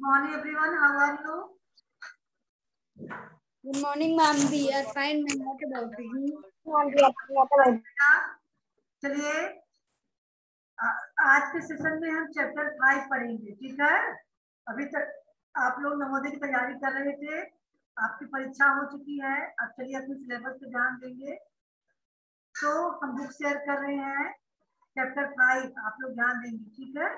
Morning everyone, how are you? Good morning, ma'am. We are fine, ma'am. What about you? चलिए आज के session में हम chapter 5 पढ़ेंगे, ठीक है। अभी तक आप लोग नवोदय की तैयारी कर रहे थे, आपकी परीक्षा हो चुकी है। अब चलिए अपने सिलेबस पे ध्यान देंगे। तो हम बुक शेयर कर रहे हैं, चैप्टर 5 आप लोग ध्यान देंगे, ठीक है।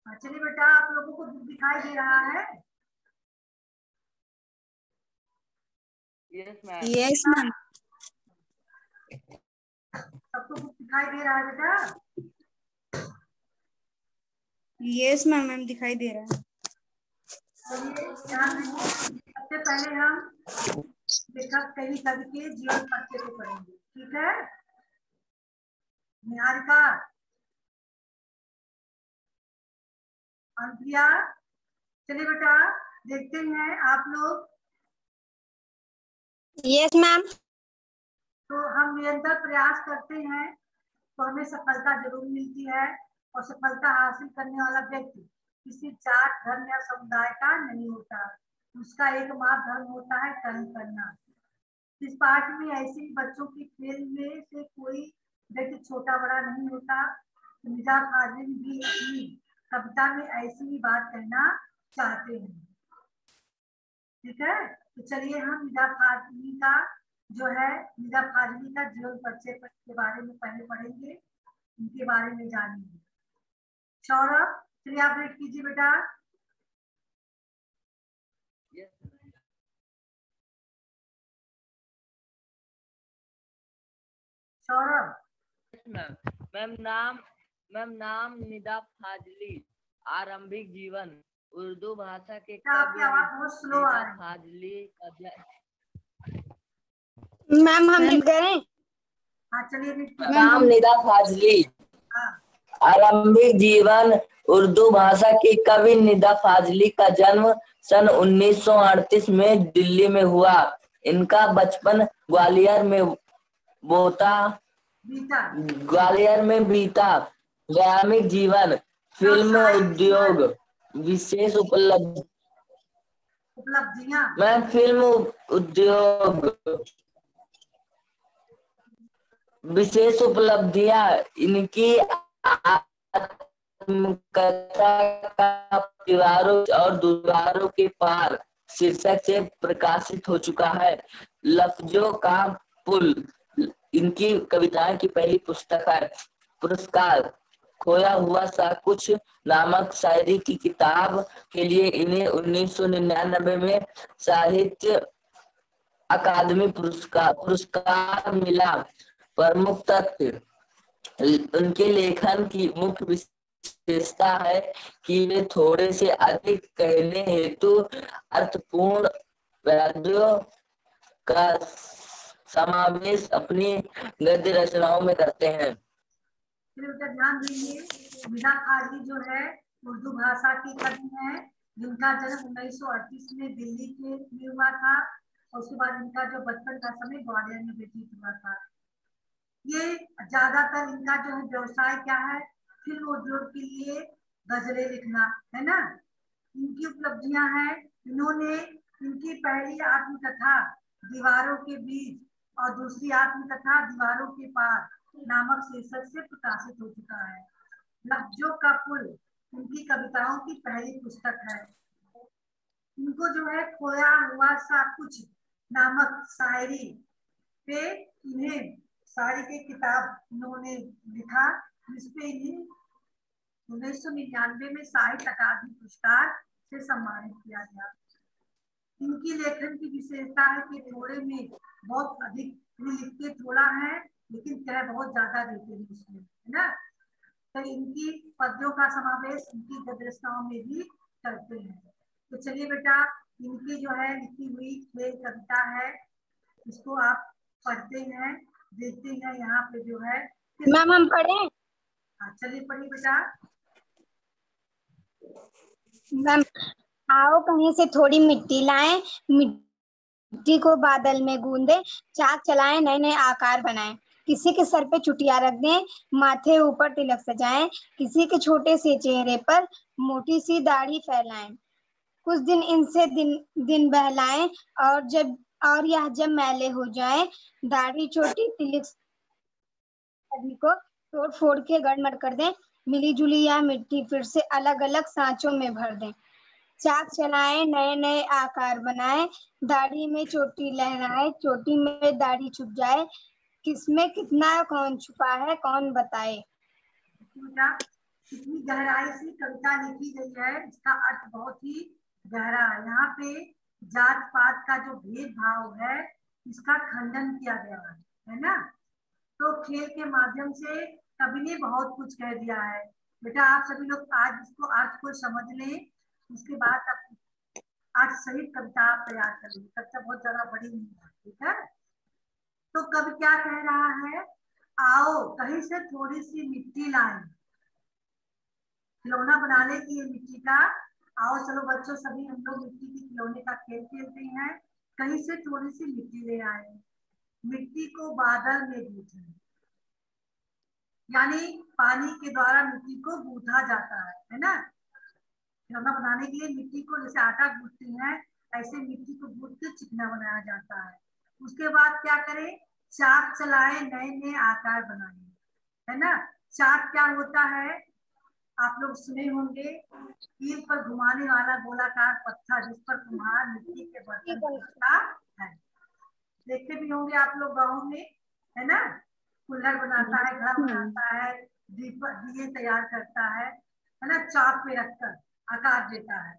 चलिए बेटा, आप लोगों को दिखाई दे रहा है? Yes ma'am. सबको कुछ दिखाई दे रहा है बेटा? यस मैम, मैम दिखाई दे रहा है। चलिए ध्यान दीजिए, सबसे पहले हम लेखक कवि के जीवन परिचय को पढ़ेंगे, ठीक है। निहारिका, अंकिया, चलिए बेटा देखते हैं आप लोग। Yes ma'am. तो हम निरंतर प्रयास करते हैं तो हमें सफलता जरूर मिलती है, और सफलता हासिल करने वाला व्यक्ति किसी जात, धर्म या समुदाय का नहीं होता। उसका एकमात्र धर्म होता है कर्म करना। इस पाठ में ऐसे बच्चों की खेल में से कोई व्यक्ति छोटा बड़ा नहीं होता। तो निजात फाजली भी अपनी कविता में ऐसी ही बात कहना चाहते हैं, ठीक है। तो चलिए हम निजात फाजली का जो है, निजात फाजली का जीवन परिचय के बारे में पहले पढ़ेंगे, उनके बारे में जानेंगे। सौरभ, चलिए आप रीड कीजिए बेटा। सौरभ। मैम नाम निदा फाजली। आरंभिक जीवन उर्दू भाषा के आपकी आवाज बहुत स्लो आ रही है। फाजली मैम हम लिख गए। हाँ चलिए रीड कीजिए। नाम निदा फाजली। हाँ आरंभिक जीवन उर्दू भाषा की कवि निदा फाजली का जन्म सन 1938 में दिल्ली में हुआ। इनका बचपन ग्वालियर में बीता। ग्रामीण जीवन फिल्म उद्योग विशेष उपलब्धियां। मैं फिल्म उद्योग विशेष उपलब्धियां इनकी आत्मकथा का परिवारों और दीवारों के पार शीर्षक से प्रकाशित हो चुका है। लफ्जों का पुल इनकी कविताएं की पहली पुस्तक है। पुरस्कार खोया हुआ सा कुछ नामक शायरी की किताब के लिए इन्हें 1999 में साहित्य अकादमी पुरस्कार मिला। प्रमुख तथ्य उनके लेखन की मुख्य विशेषता है कि वे थोड़े से अधिक कहने हेतु अर्थपूर्ण वाद्यों का समावेश अपनी गद्य रचनाओं में करते हैं। ध्यान दीजिए, निदा फाजली जो है उर्दू भाषा की कवि है, जिनका जन्म 1938 में दिल्ली में हुआ था, और उसके बाद इनका जो बचपन का समय ग्वालियर में व्यतीत हुआ था। ये ज्यादातर इनका जो है व्यवसाय क्या है, फिल्म उद्योग के लिए गजलें लिखना है ना। इनकी उपलब्धियां हैं, इन्होंने इनकी पहली आत्मकथा दीवारों के बीच और दूसरी आत्मकथा दीवारों के पार नामक शीर्षक से प्रकाशित हो चुका है। लफ्जों का पुल इनकी कविताओं की पहली पुस्तक है। इनको जो है खोया हुआ सा कुछ नामक शायरी पे इन्हें शायरी की किताब इन्होंने लिखा, जिसपे इन्हें 1999 में साहित्य अकादमी पुरस्कार से सम्मानित किया गया। इनकी लेखन की विशेषता है कि थोड़े में बहुत अधिक लिखते थोड़ा है लेकिन कह बहुत ज्यादा देते हैं उसमें, है ना। तो इनकी पद्यों का समावेश इनकी गद्य रचनाओं में भी करते हैं। तो चलिए बेटा, इनकी जो है लिखी हुई खेल कविता है, इसको आप पढ़ते हैं, देखते हैं यहाँ पे जो है। मैम हम पढ़े? चलिए पढ़िए बेटा। मैम, आओ कहीं से थोड़ी मिट्टी लाएं, मिट्टी को बादल में गूंदे, चाक चलाएं, नए नए आकार बनाएं। किसी के सर पे चुटिया रख दें, माथे ऊपर तिलक सजाएं, किसी के छोटे से चेहरे पर मोटी सी दाढ़ी फैलाएं। कुछ दिन इनसे दिन बहलाएं और यह जब मैले हो जाएं, दाढ़ी छोटी तिलक सभी को तोड़ फोड़ के गड़मड़ कर दें। मिली जुली यह मिट्टी फिर से अलग अलग सांचों में भर दें। चाक चलाएं, नए नए आकार बनाएं, दाढ़ी में चोटी लहराएं, चोटी में दाढ़ी छुप जाए, किसमें कितना कौन छुपा है कौन बताए। कितनी गहराई से कविता लिखी गई है, इसका अर्थ बहुत ही गहरा है। यहाँ पे जात पात का जो भेदभाव है इसका खंडन किया गया है ना। तो खेल के माध्यम से कवि ने बहुत कुछ कह दिया है। बेटा आप सभी लोग आज इसको अर्थ को समझ लें, उसके बाद आप अर्थ सहित कविता आप तैयार कर लेंगे। कविता बहुत ज्यादा बड़ी नहीं है, ठीक है। तो कवि क्या कह रहा है, आओ कहीं से थोड़ी सी मिट्टी लाएं, खिलौना बनाने के लिए मिट्टी का। आओ चलो बच्चों, सभी हम लोग मिट्टी के खिलौने का खेल खेलते हैं। कहीं से थोड़ी सी मिट्टी ले आए, मिट्टी को बादल में गूंथे, यानी पानी के द्वारा मिट्टी को गूंथा जाता है ना। खिलौना बनाने के लिए मिट्टी को जैसे आटा गूंथते हैं, ऐसे मिट्टी को गूंथ के चिकना बनाया जाता है। उसके बाद क्या करें, चाक चलाए, नए नए आकार बनाए, है ना। चाक क्या होता है, आप लोग सुने होंगे, कील पर घुमाने वाला गोलाकार पत्थर जिस पर कुम्हार मिट्टी के बर्तन बनाता है। देखते भी होंगे आप लोग गाँव में, है ना। कुल्हड़ बनाता है, घर बनाता है, दिए तैयार करता है ना, चाक पे रखकर आकार देता है।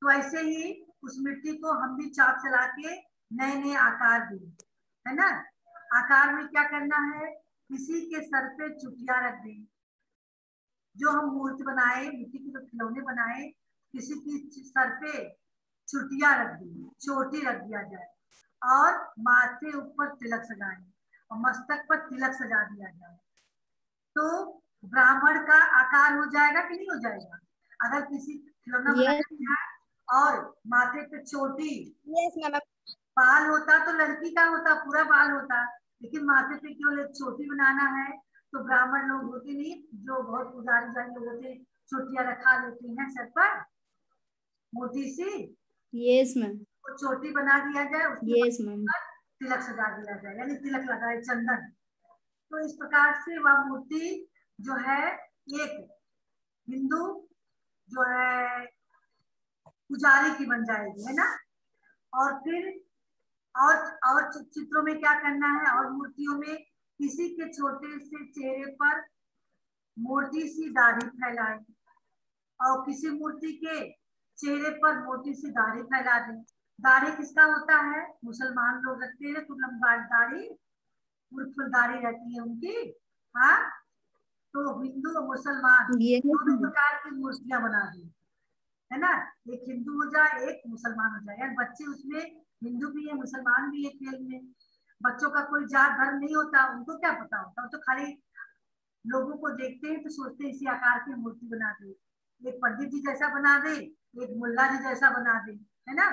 तो ऐसे ही उस मिट्टी को हम भी चाक चला के नए नए आकार दें, है ना। आकार में क्या करना है, किसी के सर पे चुटिया रख दें। जो हम मूर्ति बनाए, मिट्टी के जो खिलौने बनाए, किसी की सर पे चुटिया रख दी, चोटी रख दिया जाए, और माथे ऊपर तिलक सजाए और मस्तक पर तिलक सजा दिया जाए। तो ब्राह्मण का आकार हो जाएगा कि नहीं हो जाएगा। अगर किसी खिलौना बनाया गया और माथे पे चोटी, बाल होता तो लड़की का होता, पूरा बाल होता, लेकिन माथे पे केवल एक चोटी बनाना है। तो ब्राह्मण लोग होते नहीं, जो बहुत पुजारी लोग होते, चोटियां रखा लेते हैं सर पर मोटी सी। Yes ma'am. तो चोटी बना दिया जाए, उसके यस मैम। तिलक सजा दिया जाए, यानी तिलक लगाए, चंदन। तो इस प्रकार से वह मूर्ति जो है एक हिंदू जो है पुजारी की बन जाएगी, है ना। और फिर और चित्रों में क्या करना है, और मूर्तियों में किसी के छोटे से चेहरे पर मोटी सी दाढ़ी फैलाए, और किसी मूर्ति के चेहरे पर मोटी सी दाढ़ी फैला दे। दाढ़ी किसका होता है, मुसलमान लोग रखते हैं, तो लंबा दाढ़ी, दाढ़ी रहती है उनकी। हाँ, तो हिंदू और मुसलमान दोनों प्रकार की मूर्तियां बना दी, है ना। एक हिंदू हो जाए, एक मुसलमान हो जाए, यार बच्चे उसमें हिंदू भी है मुसलमान भी है खेल में। बच्चों का कोई जात धर्म नहीं होता, उनको क्या पता होता, तो खाली लोगों को देखते हैं तो सोचते हैं इसी आकार की मूर्ति बना दे, एक पंडित जी जैसा बना दे, एक मुल्ला जी जैसा बना दे, है ना।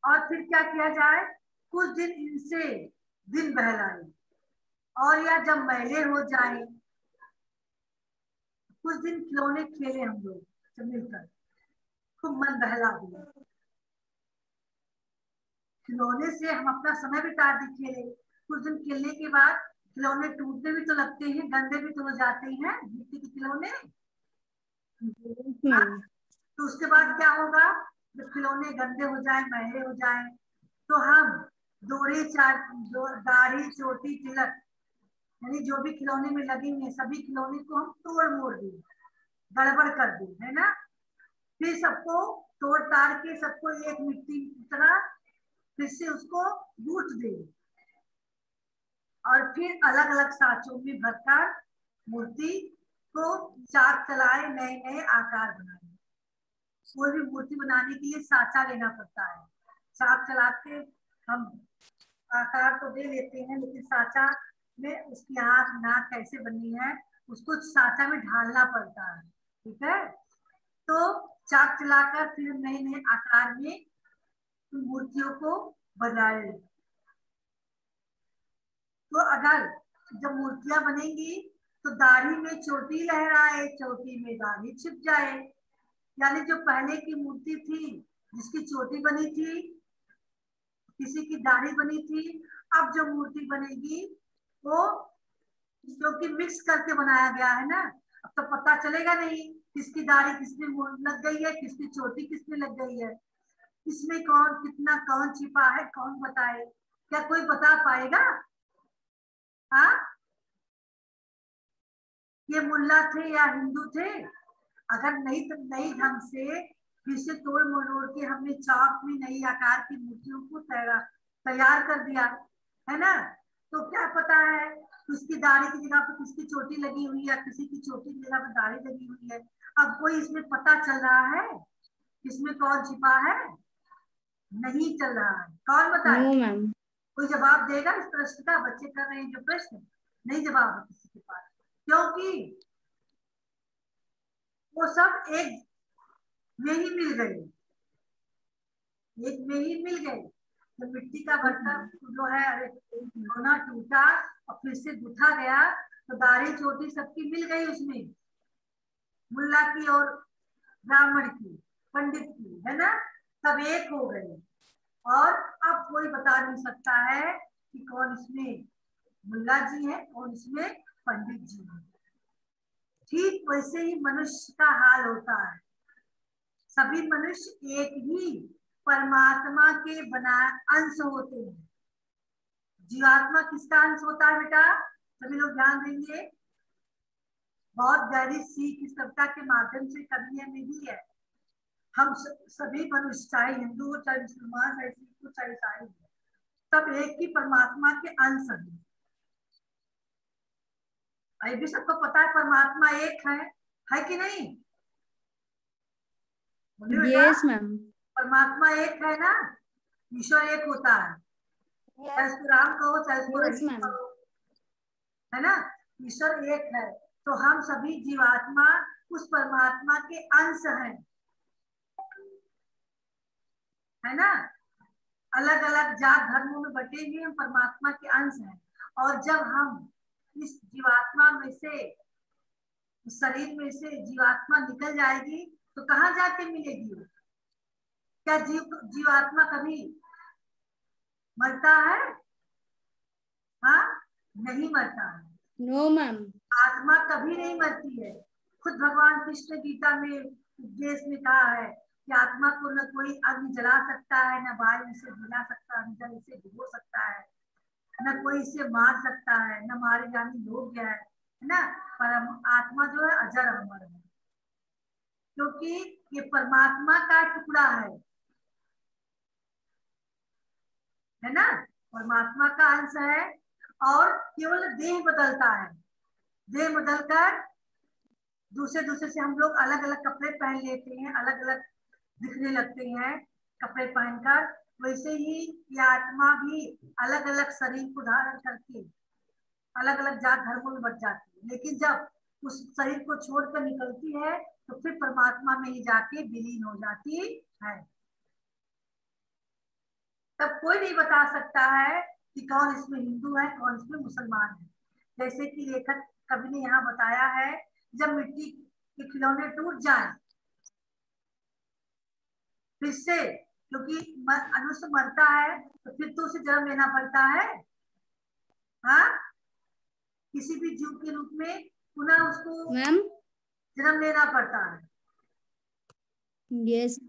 और फिर क्या किया जाए, कुछ दिन इनसे दिन बहलाए, और या जब मैले हो जाए, कुछ दिन खिलौने खेले हम लोग सब मिलकर, खूब मन बहला दिया। खिलौने से हम अपना समय बिता दी खेले। कुछ दिन खेलने के बाद खिलौने टूटने भी तो लगते हैं, गंदे भी तो हो जाते हैं मिट्टी के खिलौने। तो उसके बाद क्या होगा, जब खिलौने गंदे हो जाए, मैले हो जाए, तो हम डोरी दाढ़ी चोटी तिलक, यानी जो भी खिलौने में लगे हुए सभी खिलौने को हम तोड़ मोड़ दें, गड़बड़ कर दी, है ना। फिर सबको तोड़ ताड़ के सबको एक मिट्टी की तरह फिर से उसको गूंथ दे और फिर अलग अलग साँचों में भरकर मूर्ति को चाक चलाए, नए नए आकार बनाए। कोई भी मूर्ति बनाने के लिए साँचा लेना पड़ता है। चाक चला के हम आकार तो दे लेते हैं, लेकिन साँचा में उसकी आँख नाक कैसे बननी है उसको साँचा में ढालना पड़ता है, ठीक है। तो चाक चलाकर फिर नए नए आकार में मूर्तियों को बनाए। तो अगर जब मूर्तियां बनेंगी तो दाढ़ी में चोटी लहराए, चोटी में दाढ़ी छिप जाए। यानी जो पहले की मूर्ति थी जिसकी चोटी बनी थी, किसी की दाढ़ी बनी थी, अब जो मूर्ति बनेगी वो क्योंकि मिक्स करके बनाया गया है ना, अब तो पता चलेगा नहीं किसकी दाढ़ी किसमें लग गई है, किसकी चोटी किसमें लग गई है, इसमें कौन कितना कौन छिपा है कौन बताए, क्या कोई बता पाएगा? हाँ, ये मुल्ला थे या हिंदू थे? अगर नई ढंग से फिर से तोड़ मरोड़ के हमने चाक में नई आकार की मूर्तियों को तैयार कर दिया है ना, तो क्या पता है किसकी दाढ़ी की जगह पर किसकी चोटी लगी हुई है, किसी की चोटी की जगह पर दाढ़ी लगी हुई है। अब कोई इसमें पता चल रहा है इसमें कौन छिपा है? नहीं चल रहा है। कौन बताए? No ma'am. कोई जवाब देगा इस प्रश्न का? बच्चे कर रहे हैं जो प्रश्न, नहीं जवाब है किसी के पास, क्योंकि वो सब एक में ही मिल गए, एक में ही मिल गए। तो मिट्टी का बर्तन जो है सोना टूटा और फिर से गुथा गया तो दाढ़ी चोटी सबकी मिल गई उसमें, मुल्ला की और ब्राह्मण की, पंडित की, है ना, सब एक हो गए। और अब कोई बता नहीं सकता है कि कौन इसमें मुल्ला जी है कौन इसमें पंडित जी है। ठीक वैसे ही मनुष्य का हाल होता है। सभी मनुष्य एक ही परमात्मा के बना अंश होते हैं। जीवात्मा किसका अंश होता है बेटा? सभी लोग ध्यान देंगे, बहुत गहरी सीख इस कविता के माध्यम से कवि में भी है। हम सभी मनुष्य चाहे हिंदू हो चाहे मुसलमान चाहे सिख हो चाहे ईसाई हो, सब एक ही परमात्मा के अंश हैं। ये भी सबको पता है परमात्मा एक है कि नहीं? Yes ma'am. परमात्मा एक है ना, ईश्वर एक होता है, चाहे उसको राम कहो चाहे उसको रहीम कहो, है ना, ईश्वर एक है। तो हम सभी जीवात्मा उस परमात्मा के अंश हैं, है ना। अलग अलग जात धर्मों में बटे हुए हम परमात्मा के अंश हैं। और जब हम इस जीवात्मा में से, इस शरीर में से जीवात्मा निकल जाएगी तो कहाँ जाके मिलेगी? क्या जीवात्मा कभी मरता है? हाँ, नहीं मरता है। No ma'am. आत्मा कभी नहीं मरती है। खुद भगवान कृष्ण गीता में उपदेश में कहा है कि आत्मा को न कोई अग्नि जला सकता है, न वायु इसे जला सकता है, न जल इसे भिगो सकता है, न कोई इसे मार सकता है, न मारे जाने योग्य है ना। पर आत्मा जो है अजर अमर है, क्योंकि ये परमात्मा का टुकड़ा है ना, परमात्मा का अंश है। और केवल देह बदलता है, देह बदलकर दूसरे दूसरे से हम लोग अलग अलग कपड़े पहन लेते हैं, अलग अलग दिखने लगते हैं कपड़े पहनकर। वैसे ही ये आत्मा भी अलग अलग शरीर को धारण करके अलग अलग जात धर्मों में बट जाती है, लेकिन जब उस शरीर को छोड़कर निकलती है तो फिर परमात्मा में ही जाके विलीन हो जाती है। तब कोई नहीं बता सकता है कि कौन इसमें हिंदू है कौन इसमें मुसलमान है। जैसे कि लेखक कवि ने यहाँ बताया है, जब मिट्टी के खिलौने टूट जाए फिर से, क्योंकि मनुष्य मरता है तो फिर तो उसे जन्म लेना पड़ता है, हाँ, किसी भी जीव के रूप में पुनः उसको मैम जन्म लेना पड़ता है, यस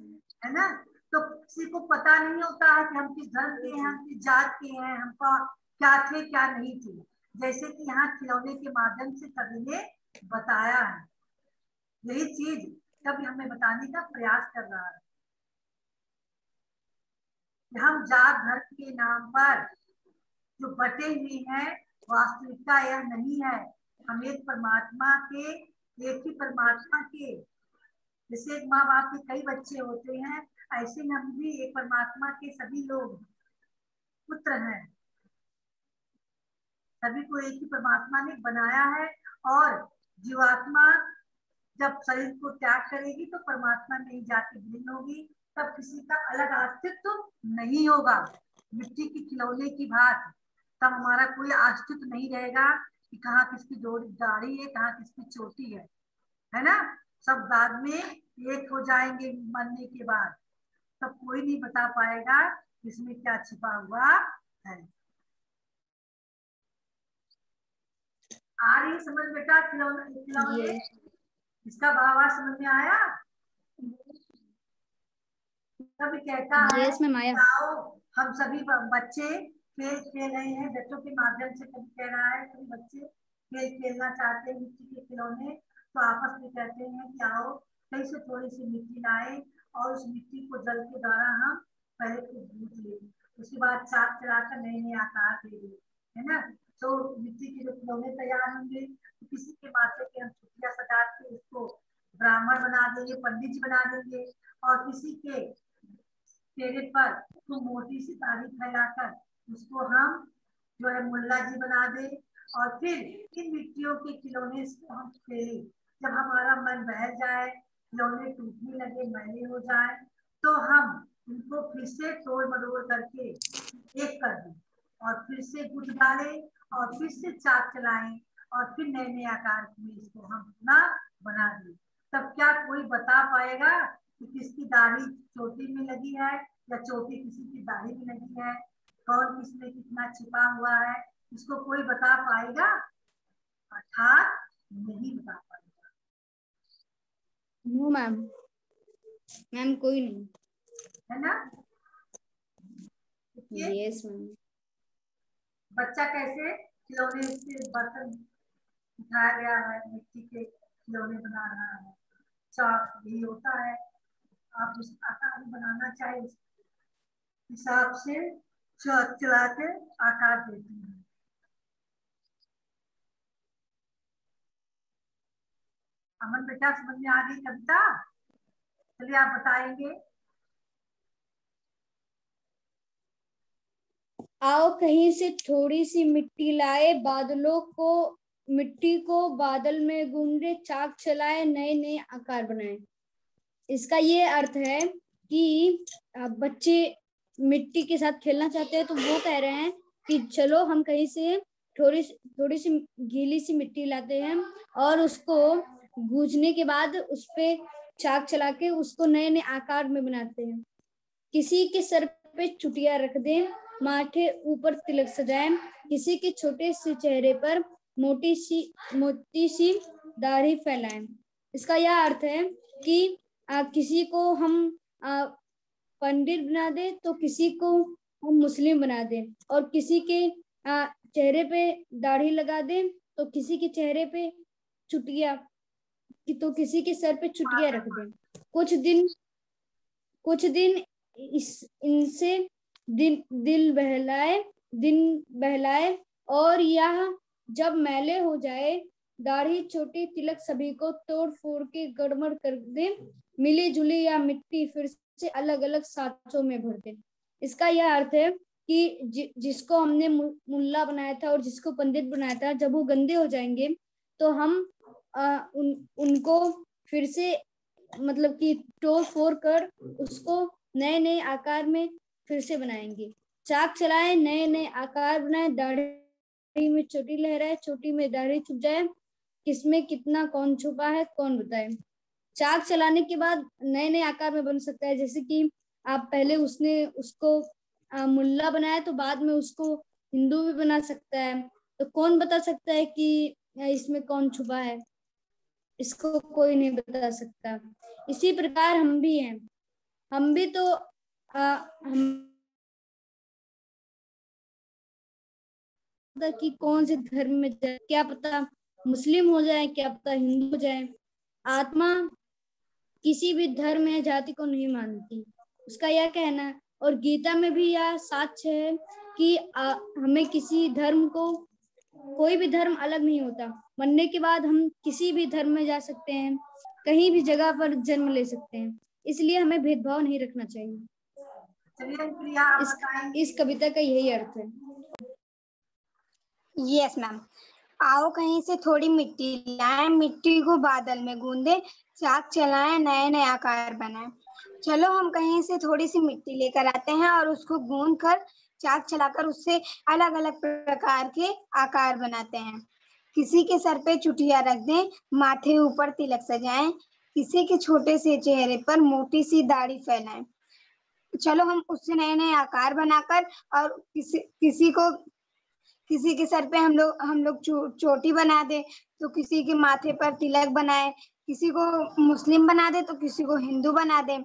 है ना। तो किसी को पता नहीं होता है कि हम किस धर्म के हैं, हम किस जात के हैं, हमका क्या थे क्या नहीं थे। जैसे कि यहाँ खिलौने के माध्यम से कवि ने बताया है, यही चीज कभी हमें बताने का प्रयास कर रहा है कि हम जात धर्म के नाम पर जो बटे हुए हैं, वास्तविकता यह नहीं है। हम एक परमात्मा के, एक ही परमात्मा के, जैसे एक माँ बाप के कई बच्चे होते हैं, ऐसे ही हम भी एक परमात्मा के सभी लोग पुत्र हैं। सभी को एक ही परमात्मा ने बनाया है और जीवात्मा जब शरीर को त्याग करेगी तो परमात्मा में ही जाके विलीन होगी। तब किसी का अलग अस्तित्व नहीं होगा, मिट्टी के खिलौने की बात। तब हमारा कोई अस्तित्व नहीं रहेगा कि कहाँ किसकी दाढ़ी है, कहाँ किसकी चोटी है ना। सब बाद में एक हो जाएंगे मरने के बाद। तब कोई नहीं बता पाएगा इसमें क्या छिपा हुआ है। आ रही समझ बेटा? खिलौने इसका भाव समझ में आया? कभी कहता है आओ हम सभी बच्चे खेल खेल रहे हैं, बच्चों के माध्यम से कभी कह रहा है कभी बच्चे खेल खेलना चाहते हैं मिट्टी के खिलौने, तो आपस में कहते हैं कि आओ कहीं से थोड़ी सी मिट्टी लाए और उस मिट्टी को जल के द्वारा हम पहले तो गूंथ ले, उसके बाद चाक चलाकर नए नए आकार दे दे, है ना। तो मिट्टी के जो खिलौने तैयार होंगे, तो किसी के माथे पे हम छुट्टियां सजा के उसको ब्राह्मण बना देंगे, पंडित जी बना देंगे, और किसी के चेहरे पर तो मोटी सी दाढ़ी फैलाकर उसको हम जो है मुल्ला जी बना दे। और फिर इन मिट्टियों के खिलौने से हम खेले। जब हमारा मन बहल जाए, खिलौने टूटने लगे, मैले हो जाए, तो हम उनको फिर से तोड़ मरोड़ करके एक कर दें और फिर से गुथ डालें और फिर से चाक चलाएं और फिर नए नए आकार में इसको हम अपना बना दें। तब क्या कोई बता पाएगा कि किसकी दाढ़ी चोटी में लगी है या चोटी किसी की दाढ़ी में लगी है, कौन किसमें कितना छिपा हुआ है, इसको कोई बता पाएगा? अर्थात नहीं बता पाएगा। नो मैम, मैम कोई नहीं, है ना। Yes ma'am. बच्चा कैसे खिलौने से बर्तन उठाया गया है, मिट्टी के खिलौने बना रहा है, चाक यही होता है। आप उस आकार बनाना चाहे उस हिसाब से चला के आकार देती है। अमन बेटा समझ में आ गई कविता? चलिए आप बताएंगे। आओ कहीं से थोड़ी सी मिट्टी लाए, मिट्टी को बादल में गूंजे, चाक चलाए, नए नए आकार बनाए। इसका ये अर्थ है कि बच्चे मिट्टी के साथ खेलना चाहते हैं, तो वो कह रहे हैं कि चलो हम कहीं से थोड़ी सी गीली सी मिट्टी लाते हैं और उसको गूंजने के बाद उस पे चाक चला के उसको नए नए आकार में बनाते हैं। किसी के सर पे चुटिया रख दें, माथे ऊपर तिलक सजाएं, किसी के छोटे से चेहरे पर मोटी सी दाढ़ी फैलाएं। इसका यह अर्थ है कि किसी को हम पंडित बना दे तो किसी को हम मुस्लिम बना दे, और किसी के चेहरे पे दाढ़ी लगा दे तो किसी के चेहरे पे चुटिया, तो किसी के सर पे चुटिया रख दे। कुछ दिन इनसे दिल बहलाए और यह जब मैले हो जाए, दाढ़ी छोटी तिलक सभी को तोड़ फोड़ के गड़बड़ कर दे, मिली जुली या मिट्टी फिर से अलग अलग साँचों में भर दे। इसका यह अर्थ है कि जिसको हमने मुल्ला बनाया था और जिसको पंडित बनाया था, जब वो गंदे हो जाएंगे तो हम उनको फिर से मतलब कि तोड़ फोड़ कर उसको नए नए आकार में फिर से बनाएंगे। चाक चलाए, नए नए आकार बनाए, दाढ़ी में चोटी लहराए, चोटी में दाढ़ी छुप जाए, किसमें कितना कौन छुपा है कौन बताए। चाक चलाने के बाद नए नए आकार में बन सकता है, जैसे कि आप पहले उसको मुल्ला बनाया तो बाद में उसको हिंदू भी बना सकता है। तो कौन बता सकता है कि इसमें कौन छुपा है? इसको कोई नहीं बता सकता। इसी प्रकार हम भी हैं, हम भी तो हम कि कौन से धर्म में जाए, क्या पता मुस्लिम हो जाए, क्या पता हिंदू हो जाए। आत्मा किसी भी धर्म या जाति को नहीं मानती, उसका यह कहना है। और गीता में भी यह साक्ष्य है कि हमें किसी धर्म को, कोई भी धर्म अलग नहीं होता। मरने के बाद हम किसी भी धर्म में जा सकते हैं, कहीं भी जगह पर जन्म ले सकते हैं, इसलिए हमें भेदभाव नहीं रखना चाहिए। इस कविता का यही अर्थ है। Yes ma'am. आओ कहीं से थोड़ी मिट्टी लाएं, मिट्टी को बादल में गूंदे, चाक चलाएं, नए नए आकार बनाएं। चलो हम कहीं से थोड़ी सी मिट्टी लेकर आते हैं और उसको गूंद कर चाक चलाकर उससे अलग अलग प्रकार के आकार बनाते हैं। किसी के सर पे चुटिया रख दें, माथे ऊपर तिलक सजाएं, किसी के छोटे से चेहरे पर मोटी सी दाढ़ी फैलाएं। चलो हम उससे नए नए आकार बनाकर और किसी के सर पे हम लोग चोटी बना दे, तो किसी के माथे पर तिलक बनाए, किसी को मुस्लिम बना दे तो किसी को हिंदू बना दे,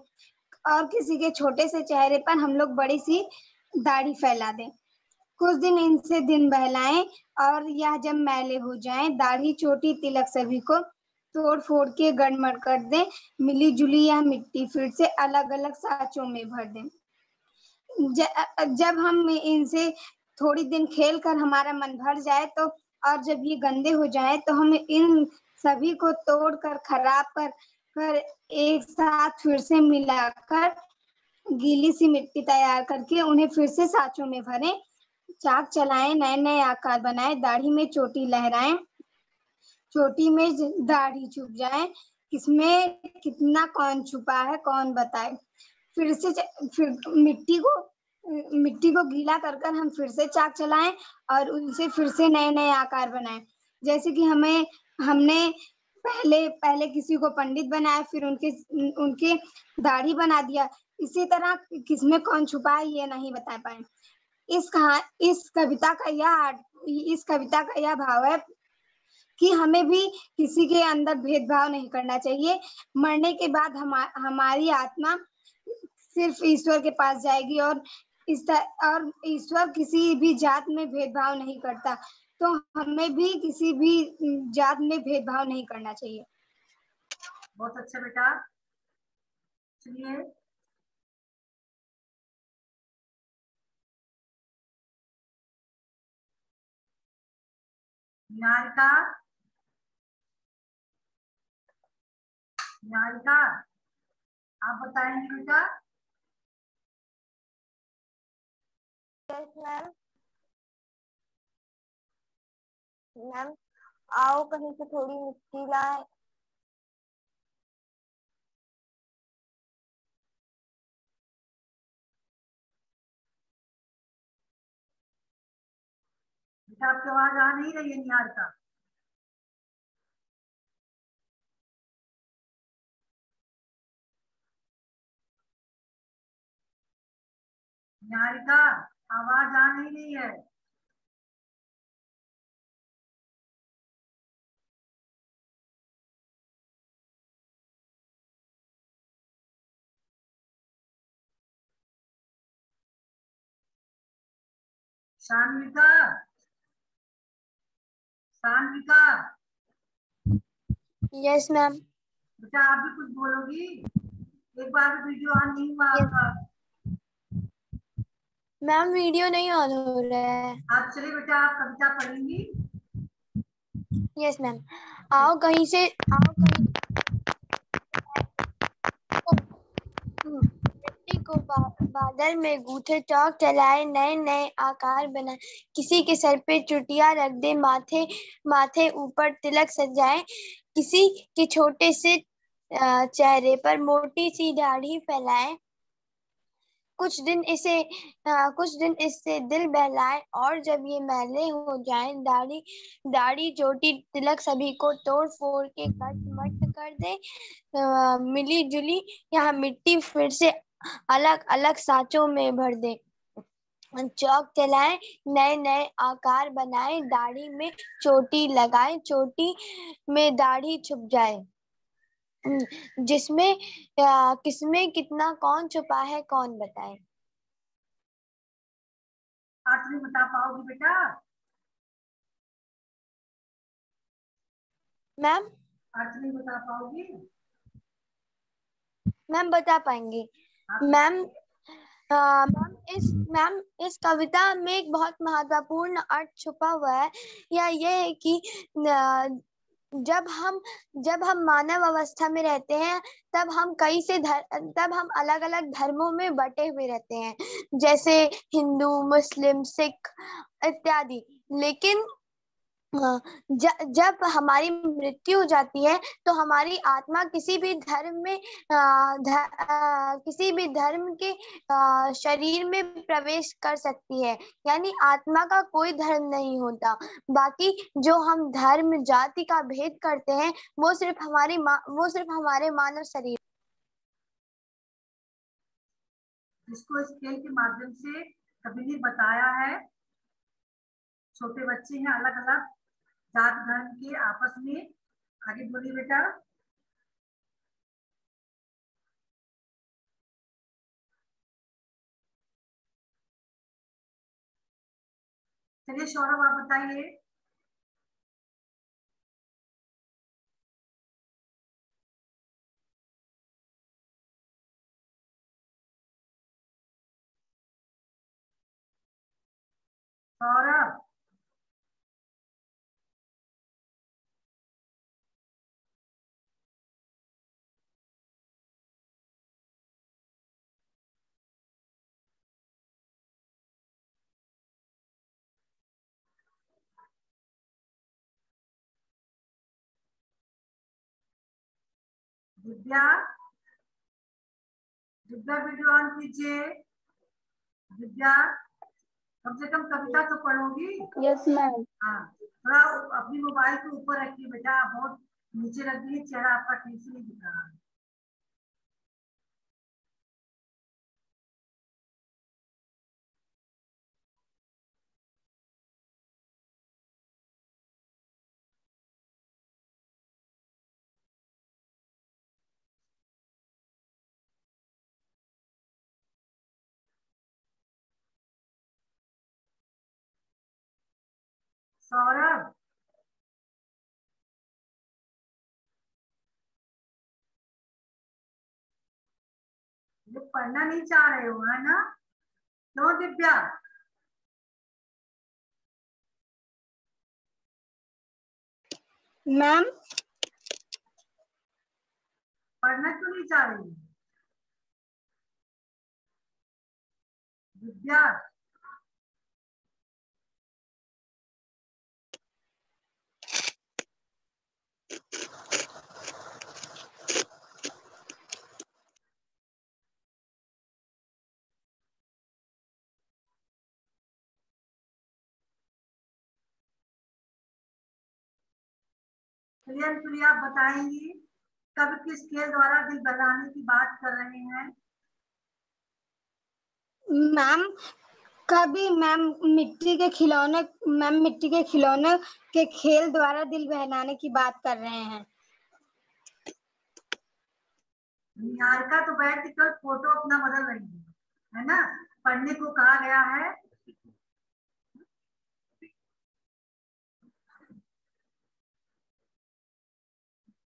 और किसी के छोटे से चेहरे पर हम लोग बड़ी सी दाढ़ी फैला दें। कुछ दिन इनसे दिन बहलाएं और यह जब मैले हो जाएं, दाढ़ी चोटी तिलक सभी को तोड़ फोड़ के गड़मड़ कर दें, मिली जुली यह मिट्टी फिर से अलग अलग साँचों में भर दें। जब हम इनसे थोड़ी दिन खेल कर हमारा मन भर जाए तो, और जब ये गंदे हो जाए तो हम इन सभी को तोड़ कर खराब कर एक साथ फिर से मिलाकर गीली सी मिट्टी तैयार करके उन्हें फिर से साँचों में भरें, चाक चलाएं, नए नए आकार बनाएं, दाढ़ी में चोटी लहराएं, चोटी में दाढ़ी छुप जाए, किसमें कितना कौन छुपा है कौन बताए। फिर मिट्टी को गीला कर हम फिर से चाक चलाएं और उनसे फिर से नए नए आकार बनाएं। जैसे कि हमने पहले किसी को पंडित बनाया, फिर उनके दाढ़ी बना दिया, इसी तरह किसमें कौन छुपा है ये नहीं बता पाए। इस कविता का यह भाव है कि हमें भी किसी के अंदर भेदभाव नहीं करना चाहिए। मरने के बाद हमारी आत्मा सिर्फ ईश्वर के पास जाएगी, और ईश्वर किसी भी जात में भेदभाव नहीं करता, तो हमें भी किसी भी जात में भेदभाव नहीं करना चाहिए। बहुत अच्छा बेटा। चलिए निहारिका, आप बताएंगे बेटा। मैम आओ कहीं से थोड़ी मिट्टी लाए, बेटा आपकी आवाज आ नहीं रही है निहारिका। निहारिका आवाज आ नहीं रही है। शान्विका, यस मैम। बेटा आप भी कुछ बोलोगी? एक बार वीडियो ऑन नहीं हुआ आपका। मैम वीडियो नहीं ऑन हो रहा है। आप चलिए बेटा, आप कविता पढ़ेंगी। Yes ma'am. आओ कहीं मिट्टी को बादल में गूंथे, चाक चलाए, नए नए आकार बनाए, किसी के सर पे चुटिया रख दे, माथे ऊपर तिलक सजाए, किसी के छोटे से चेहरे पर मोटी सी दाढ़ी फैलाए, कुछ दिन इससे दिल बहलाए, और जब ये मैले हो जाए, दाढ़ी चोटी तिलक सभी को तोड़ फोड़ के कट कर दे, मिली जुली यहाँ मिट्टी फिर से अलग अलग साँचों में भर दे, चौक चलाए, नए नए आकार बनाए, दाढ़ी में चोटी लगाए, चोटी में दाढ़ी छुप जाए, जिसमें किसमें कितना कौन छुपा है कौन बताए। अर्थ नहीं बता पाओगी बेटा? मैम अर्थ नहीं बता पाओगी? मैम बता पाएंगे। मैम मैम इस कविता में एक बहुत महत्वपूर्ण अर्थ छुपा हुआ है। या ये है कि जब हम मानव अवस्था में रहते हैं तब हम अलग अलग धर्मों में बटे हुए रहते हैं, जैसे हिंदू, मुस्लिम, सिख इत्यादि। लेकिन जब हमारी मृत्यु हो जाती है तो हमारी आत्मा किसी भी धर्म के शरीर में प्रवेश कर सकती है। यानी आत्मा का कोई धर्म नहीं होता। बाकी जो हम धर्म जाति का भेद करते हैं वो सिर्फ हमारे मानव शरीर। जिसको इस खेल के माध्यम से कवि ने बताया है, छोटे बच्चे हैं अलग अलग जात धर्म के आपस में। आगे बोलिए बेटा। चलिए सौरभ आप बताइए। सौरभ विद्या, विद्या वीडियो ऑन कीजिए। विद्या कम से कम कविता तो पढ़ोगी? Yes ma'am. हाँ, थोड़ा अपनी मोबाइल के ऊपर रखिए बेटा, आप बहुत नीचे रख दिए, चेहरा आपका ठीक से नहीं दिख रहा है। सौरभ ये पढ़ना नहीं चाह रहे हो है ना? क्यों दिव्या? मैम पढ़ना क्यों नहीं चाह रही विद्या? चलिए प्रिया आप बताएंगी कब किस खेल द्वारा दिल बहलाने की बात कर रहे हैं? मैम कभी मिट्टी के खिलौने के खेल द्वारा दिल बहलाने की बात कर रहे हैं। निहारिका तो बैठ के कल फोटो अपना बदल रही है ना? पढ़ने को कहा गया है।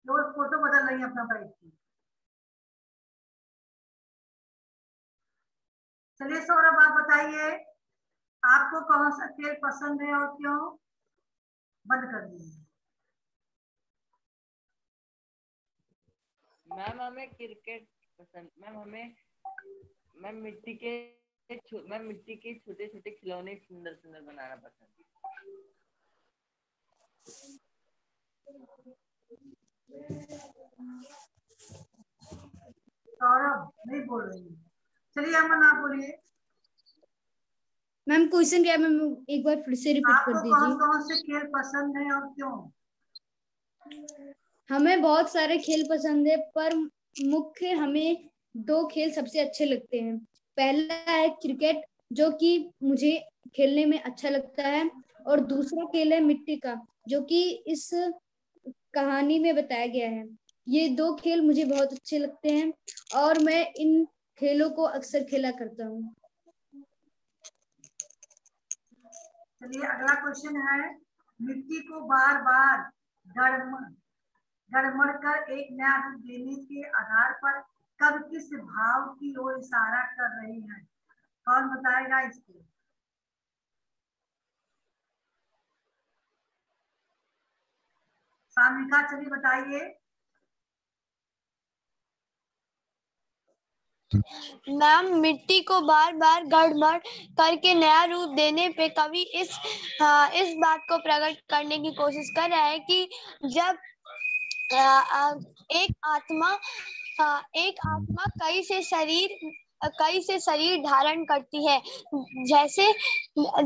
तो फोटो बदल रही है अपना बैठ के। चलिए सौरभ आप बताइए आपको कौन सा खेल पसंद है और क्यों? बंद कर दीजिए। मैम हमें क्रिकेट पसंद। मैम मिट्टी के छोटे छोटे खिलौने सुंदर सुंदर बनाना पसंद। सौरभ नहीं बोल रही। चलिए अमन आप बोलिए। मैम क्वेश्चन क्या है मैम, एक बार फिर से रिपीट कर आपको दीजिए। कौन कौन से खेल पसंद है और क्यों? हमें बहुत सारे खेल पसंद है, पर मुख्य हमें 2 खेल सबसे अच्छे लगते हैं। पहला है क्रिकेट, जो कि मुझे खेलने में अच्छा लगता है, और दूसरा खेल है मिट्टी का, जो कि इस कहानी में बताया गया है। ये 2 खेल मुझे बहुत अच्छे लगते हैं और मैं इन खेलों को अक्सर खेला करता हूँ। चलिए अगला क्वेश्चन है, मिट्टी को बार बार गड़बड़ कर एक नया रूप देने के आधार पर कब किस भाव की ओर इशारा कर रही है? कौन बताएगा इसको? सामिका चलिए बताइए। मैम, मिट्टी को बार बार गड़बड़ करके नया रूप देने पे कवि इस बात को प्रकट करने की कोशिश कर रहा है कि जब एक आत्मा कई से शरीर धारण करती है।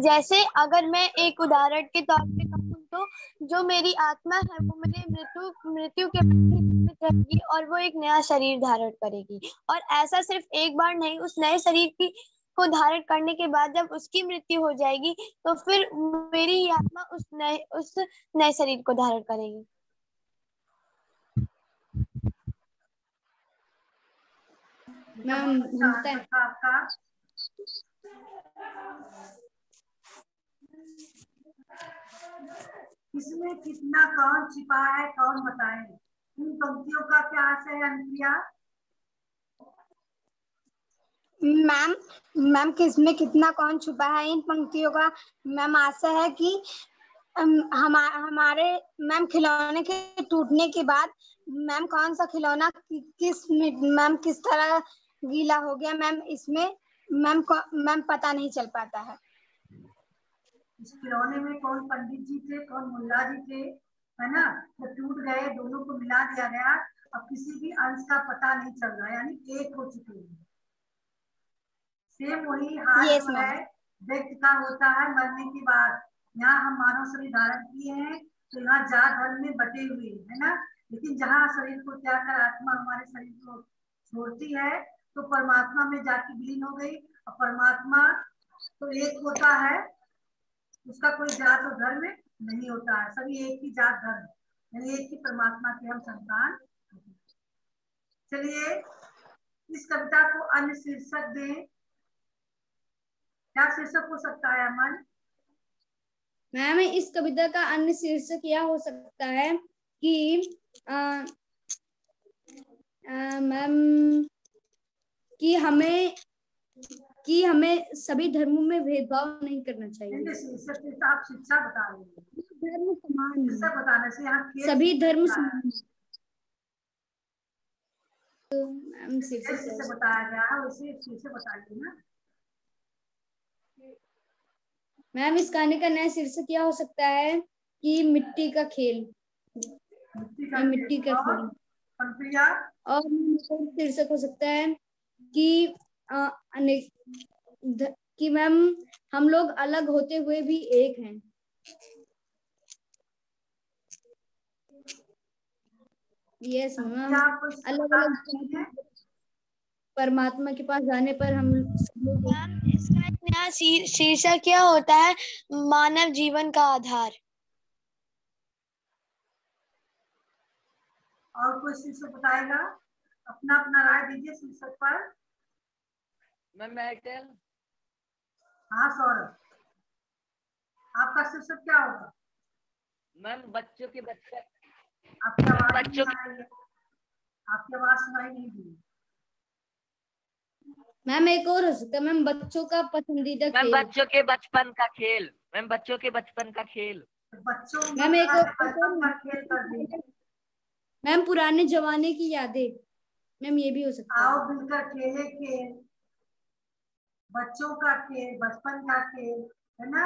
जैसे अगर मैं एक उदाहरण के तौर पे कहूँ तो जो मेरी आत्मा है वो मेरे मृत्यु के बाद भी जीवित रहेगी और वो एक नया शरीर धारण करेगी। और ऐसा सिर्फ एक बार नहीं, उस नए शरीर को धारण करने के बाद जब उसकी मृत्यु हो जाएगी तो फिर मेरी ही आत्मा उस नए शरीर को धारण करेगी। मैम होता है। आपका इसमें कितना कौन छिपा है, कौन बताए? इन पंक्तियों का क्या आशय है अनुप्रिया? मैम किसमें कितना कौन छुपा है, इन पंक्तियों का मैम आशय है कि हमारे मैम खिलौने के टूटने के बाद मैम कौन सा खिलौना किस तरह गीला हो गया मैम, इसमें मैम पता नहीं चल पाता है। इस खिलौने में कौन पंडित जी थे, कौन मुल्ला जी थे, है ना? तो टूट गए, दोनों को मिला दिया गया, अब किसी भी अंश का पता नहीं चल रहा, यानी एक हो चुके हैं। सेम वही हाल जो है व्यक्ति का होता है मरने के बाद। यहाँ हम मानव शरीर धारण किए हैं तो यहाँ जात धर्म में बटे हुए है ना, लेकिन जहाँ शरीर को त्याग कर आत्मा हमारे शरीर को छोड़ती है तो परमात्मा में जाके विलीन हो गई। और परमात्मा तो एक होता है, उसका कोई जात और धर्म नहीं होता है, सभी एक ही जात धर्म, यानी एक ही परमात्मा के हम संतान। चलिए इस कविता को अन्य शीर्षक दें। क्या शीर्षक हो सकता है अमन? मैम इस कविता का अन्य शीर्षक यह हो सकता है कि मैम कि हमें सभी धर्मों में भेदभाव नहीं करना चाहिए। शीर्षक के आप शिक्षा बता रहे हैं, धर्म समान है, शिक्षा बताने से यहाँ सभी धर्म समान है। तो मैम शीर्षक बताया गया है, उसे शीर्षक बताइए ना मैम। इस कहानी का नया शीर्षक क्या हो सकता है कि मिट्टी का खेल। मिट्टी का खेल। और शीर्षक हो सकता है कि कि मैम हम लोग अलग होते हुए भी एक हैं। यस मैम, अलग अलग परमात्मा के पास जाने पर हम मैम इसका नया शीर्षक क्या होता है? मानव जीवन का आधार। और कोई शीर्षक बताएगा? अपना अपना राय दीजिए शीर्षक पर। Ma'am Airtel. हाँ सौरभ, आपका शीर्षक क्या होगा? मैम बच्चों के बच्चे। आपकी आवाज सुनाई नहीं दी। मैम एक और हो सकता है मैम, बच्चों का पसंदीदा खेल। बच्चों के बचपन का खेल। मैम बच्चों के बचपन का खेल। बच्चों मैम एक बचपन का खेल कर दी। मैम पुराने जमाने की यादें। मैम ये भी हो सकता है। आओ मिलकर खेले खेल, बच्चों का खेल, बचपन का खेल, है ना?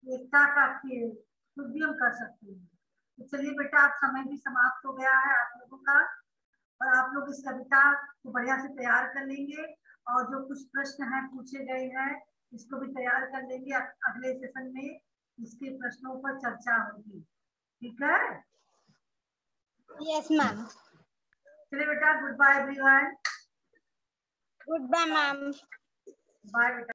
एकता का खेल, कुछ भी हम कर सकते हैं। तो चलिए बेटा, आप समय भी समाप्त हो गया है आप लोगों का, और आप लोग इस कविता को बढ़िया से तैयार कर लेंगे, और जो कुछ प्रश्न हैं पूछे गए हैं इसको भी तैयार कर लेंगे। अगले सेशन में इसके प्रश्नों पर चर्चा होगी, ठीक है? Yes ma'am. चलिए बेटा, goodbye everyone. Goodbye ma'am. Bye बेटा।